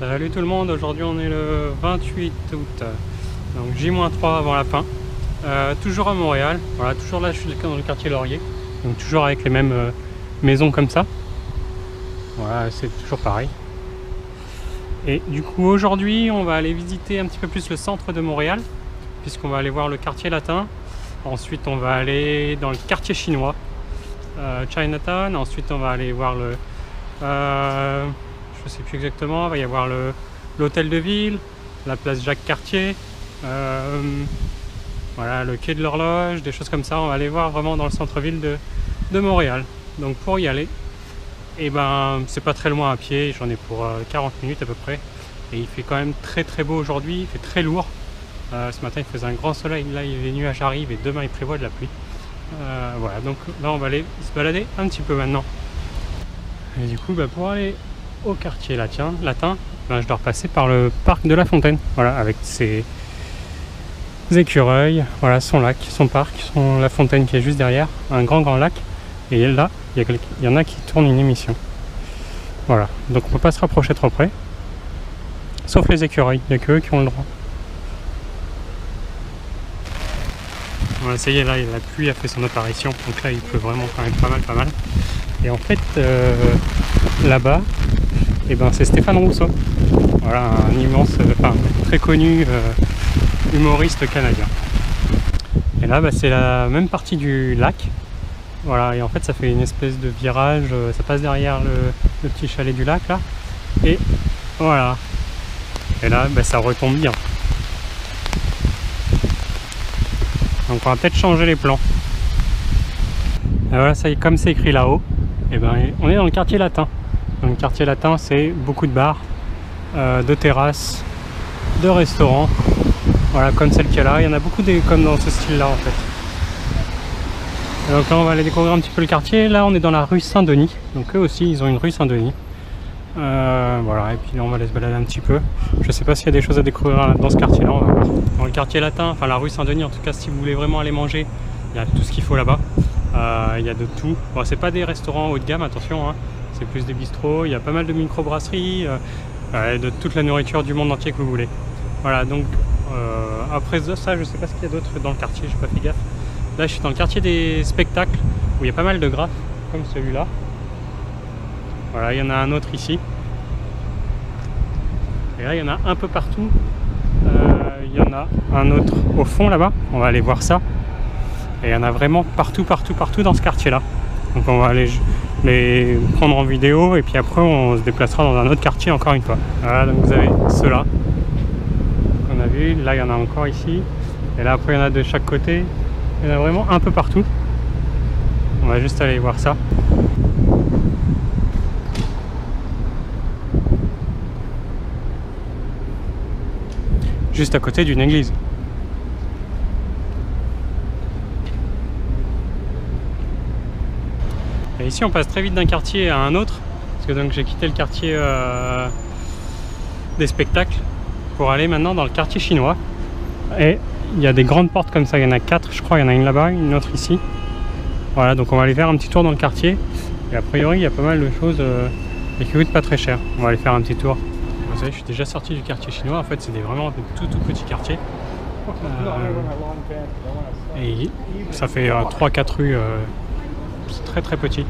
Salut tout le monde, aujourd'hui on est le 28 août, donc J-3 avant la fin, toujours à Montréal, voilà, toujours là je suis dans le quartier Laurier, donc toujours avec les mêmes maisons comme ça, voilà, c'est toujours pareil. Et du coup aujourd'hui on va aller visiter un petit peu plus le centre de Montréal, puisqu'on va aller voir le quartier latin, ensuite on va aller dans le quartier chinois, Chinatown, ensuite on va aller voir le... je sais plus exactement, il va y avoir l'hôtel de ville, la place Jacques-Cartier, voilà, le quai de l'horloge, des choses comme ça. On va aller voir vraiment dans le centre-ville de Montréal. Donc pour y aller, et ben c'est pas très loin à pied, j'en ai pour 40 minutes à peu près. Et il fait quand même très très beau aujourd'hui, il fait très lourd. Ce matin il faisait un grand soleil, là les nuages arrivent et demain il prévoit de la pluie. Voilà, donc là on va aller se balader un petit peu maintenant. Et du coup pour aller au quartier latin, je dois repasser par le parc de la Fontaine, voilà, avec ses écureuils, voilà, son lac, son parc, la fontaine qui est juste derrière, un grand lac, et là il y en a qui tournent une émission, voilà, donc on peut pas se rapprocher trop près, sauf les écureuils, il n'y a que eux qui ont le droit. Voilà, ça y est, là la pluie a fait son apparition, donc là il pleut vraiment quand même pas mal, et en fait là-bas, et ben c'est Stéphane Rousseau, voilà, un immense, très connu humoriste canadien. Et là c'est la même partie du lac, voilà, et en fait ça fait une espèce de virage, ça passe derrière le petit chalet du lac là, et voilà, et là ça retombe bien. Donc on va peut-être changer les plans. Et voilà, ça y est, comme c'est écrit là-haut, et ben on est dans le quartier latin. Dans le quartier latin, c'est beaucoup de bars, de terrasses, de restaurants, voilà, comme celle qu'il y a là. Il y en a beaucoup comme dans ce style-là en fait. Et donc là, on va aller découvrir un petit peu le quartier. Là, on est dans la rue Saint-Denis. Donc eux aussi, ils ont une rue Saint-Denis. Voilà, et puis là, on va aller se balader un petit peu. Je sais pas s'il y a des choses à découvrir dans ce quartier-là. On va voir. Dans le quartier latin, enfin la rue Saint-Denis, en tout cas, si vous voulez vraiment aller manger, il y a tout ce qu'il faut là-bas. Il y a de tout. Bon, c'est pas des restaurants haut de gamme, attention, hein. C'est plus des bistrots, il y a pas mal de micro-brasseries, de toute la nourriture du monde entier que vous voulez. Voilà, donc après ça, je sais pas ce qu'il y a d'autre dans le quartier, j'ai pas fait gaffe. Là, je suis dans le quartier des spectacles, où il y a pas mal de graphes, comme celui-là. Voilà, il y en a un autre ici. Et là, il y en a un peu partout. Il y en a un autre au fond, là-bas. On va aller voir ça. Et il y en a vraiment partout dans ce quartier-là. Donc on va aller les prendre en vidéo et puis après on se déplacera dans un autre quartier encore une fois. Voilà, donc vous avez ceux-là qu'on a vu, là il y en a encore ici, et là après il y en a de chaque côté, il y en a vraiment un peu partout. On va juste aller voir ça. Juste à côté d'une église. Et ici on passe très vite d'un quartier à un autre, parce que donc j'ai quitté le quartier des spectacles pour aller maintenant dans le quartier chinois. Et il y a des grandes portes comme ça, il y en a 4 je crois, il y en a une là-bas, une autre ici. Voilà, donc on va aller faire un petit tour dans le quartier, et a priori il y a pas mal de choses et qui coûtent pas très cher. On va aller faire un petit tour. Vous savez, je suis déjà sorti du quartier chinois, en fait c'est vraiment un tout petit quartier. Et ça fait 3-4 rues. C'est très petit,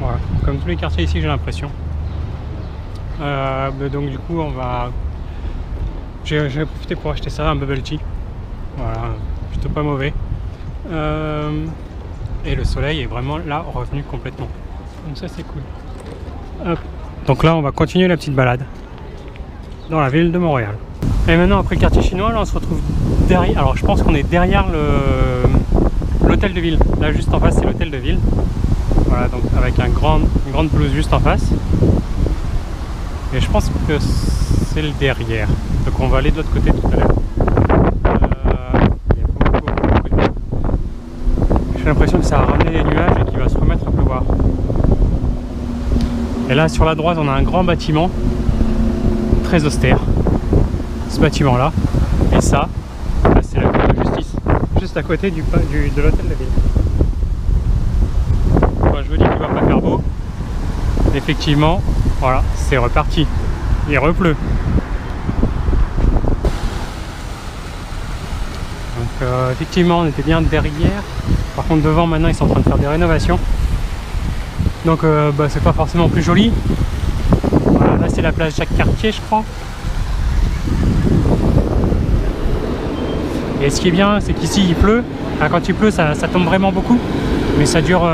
voilà, comme tous les quartiers ici j'ai l'impression. Donc du coup j'ai profité pour acheter ça, un bubble tea, voilà, plutôt pas mauvais, et le soleil est vraiment là revenu complètement, donc ça c'est cool. Hop. Donc là on va continuer la petite balade dans la ville de Montréal. Et maintenant après le quartier chinois, là on se retrouve derrière, alors je pense qu'on est derrière l'hôtel de ville, là juste en face c'est l'hôtel de ville. Voilà, donc avec une grande pelouse juste en face. Et je pense que c'est le derrière. Donc on va aller de l'autre côté tout à l'heure. J'ai l'impression que ça a ramené les nuages et qu'il va se remettre à pleuvoir. Et là sur la droite on a un grand bâtiment très austère. Ce bâtiment là. Et ça, c'est la cour de justice. Juste à côté de l'hôtel de ville. Je vous dis qu'il va pas faire beau. Effectivement, voilà, c'est reparti. il repleut. Donc effectivement on était bien derrière. Par contre devant maintenant ils sont en train de faire des rénovations. Donc c'est pas forcément plus joli. Voilà, là c'est la plage Jacques-Cartier je crois. Et ce qui est bien c'est qu'ici il pleut. Alors, quand il pleut ça tombe vraiment beaucoup. Mais ça dure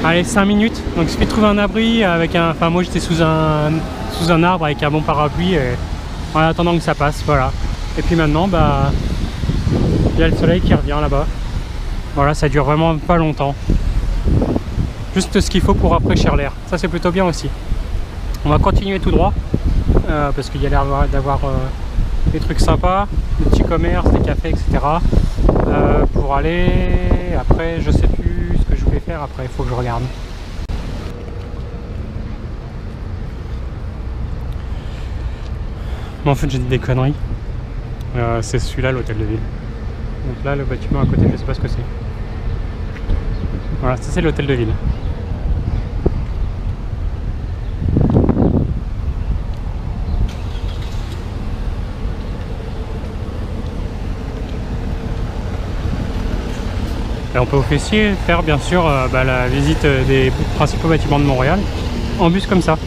allez 5 minutes. Donc il suffit de trouver un abri avec un. Enfin moi j'étais sous un arbre avec un bon parapluie et, en attendant que ça passe, voilà. Et puis maintenant il y a le soleil qui revient là-bas. Voilà, ça dure vraiment pas longtemps. Juste ce qu'il faut pour rafraîchir l'air. Ça c'est plutôt bien aussi. On va continuer tout droit parce qu'il y a l'air d'avoir des trucs sympas, des petits commerces, des cafés, etc. Pour aller après, je sais plus ce que je voulais faire après, il faut que je regarde. Mais en fait j'ai dit des conneries. C'est celui-là l'hôtel de ville. Donc là le bâtiment à côté je sais pas ce que c'est. Voilà, ça c'est l'hôtel de ville. Et on peut aussi faire bien sûr la visite des principaux bâtiments de Montréal en bus comme ça.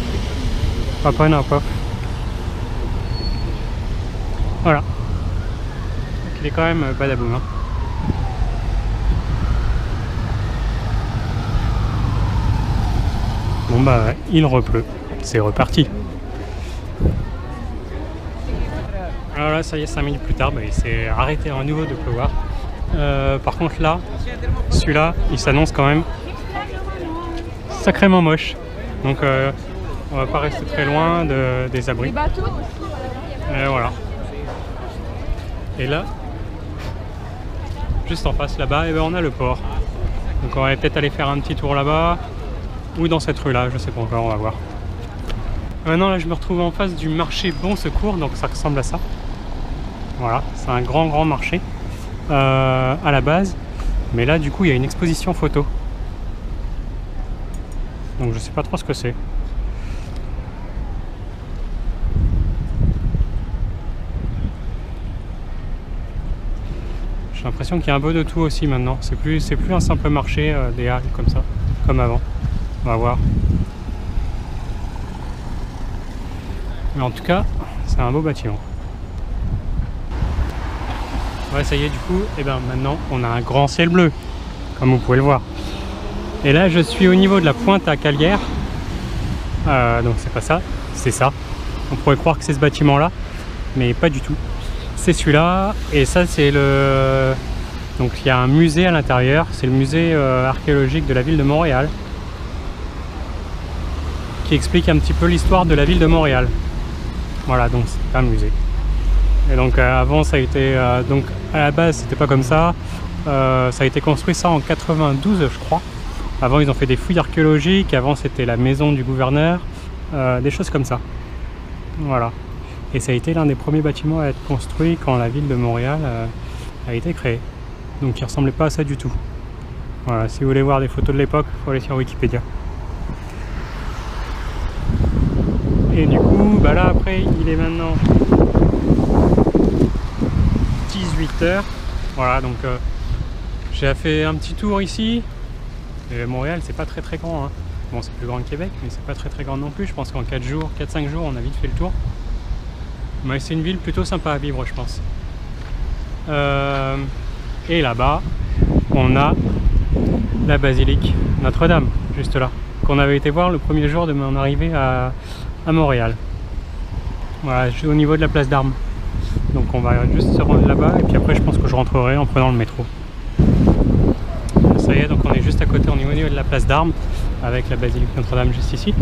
Hop on hop hop. Voilà. Donc, il est quand même badaboum. Hein. Bon bah il repleut. C'est reparti. Alors là ça y est 5 minutes plus tard, il s'est arrêté à nouveau de pleuvoir. Par contre là, celui-là, il s'annonce quand même sacrément moche. Donc on va pas rester très loin des abris. Et voilà. Et là, juste en face là-bas, on a le port. Donc on va peut-être aller faire un petit tour là-bas ou dans cette rue-là, je sais pas encore, on va voir. Maintenant là, je me retrouve en face du marché Bon Secours, donc ça ressemble à ça. Voilà, c'est un grand marché. À la base, mais là du coup il y a une exposition photo, donc je sais pas trop ce que c'est. J'ai l'impression qu'il y a un peu de tout aussi maintenant, c'est plus un simple marché des halles comme ça, comme avant. On va voir, mais en tout cas c'est un beau bâtiment. Ouais, ça y est, du coup, maintenant on a un grand ciel bleu, comme vous pouvez le voir. Et là, je suis au niveau de la pointe à Calguère. Donc c'est pas ça, c'est ça. On pourrait croire que c'est ce bâtiment-là, mais pas du tout. C'est celui-là, et ça c'est le... Donc il y a un musée à l'intérieur, c'est le musée archéologique de la ville de Montréal, qui explique un petit peu l'histoire de la ville de Montréal. Voilà, donc c'est un musée. Et donc avant ça a été, donc à la base c'était pas comme ça, ça a été construit ça en 92 je crois. Avant ils ont fait des fouilles archéologiques, avant c'était la maison du gouverneur, des choses comme ça. Voilà. Et ça a été l'un des premiers bâtiments à être construit quand la ville de Montréal a été créée. Donc il ressemblait pas à ça du tout. Voilà, si vous voulez voir des photos de l'époque, il faut aller sur Wikipédia. Et du coup, là après il est maintenant 18h. Voilà, donc j'ai fait un petit tour ici. Et Montréal c'est pas très grand hein. Bon c'est plus grand que Québec mais c'est pas très grand non plus. Je pense qu'en 4-5 jours on a vite fait le tour. Mais c'est une ville plutôt sympa à vivre je pense. Et là-bas on a la basilique Notre-Dame juste là, qu'on avait été voir le premier jour de mon arrivée à Montréal. Voilà, au niveau de la place d'Armes. Donc on va juste se rendre là-bas et puis après je pense que je rentrerai en prenant le métro. Ça y est, donc on est juste à côté, on est au niveau de la place d'Armes avec la basilique Notre-Dame juste ici.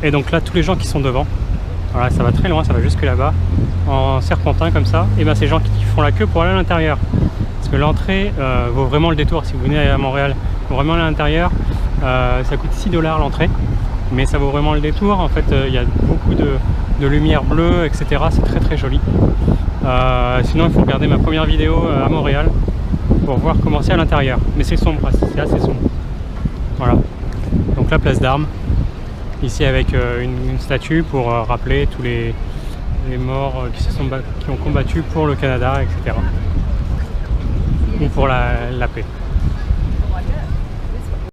Et donc là tous les gens qui sont devant, voilà, ça va très loin, ça va jusque là-bas en serpentin comme ça, et c'est gens qui font la queue pour aller à l'intérieur. Parce que l'entrée vaut vraiment le détour. Si vous venez à Montréal, vaut vraiment à l'intérieur, ça coûte 6 $ l'entrée, mais ça vaut vraiment le détour. En fait il y a beaucoup de lumière bleue, etc. C'est très joli. Sinon il faut regarder ma première vidéo à Montréal pour voir comment c'est à l'intérieur, mais c'est sombre, c'est assez sombre. Voilà, donc la place d'Armes, ici avec une statue pour rappeler tous les morts qui ont combattu pour le Canada, etc. Ou pour la paix.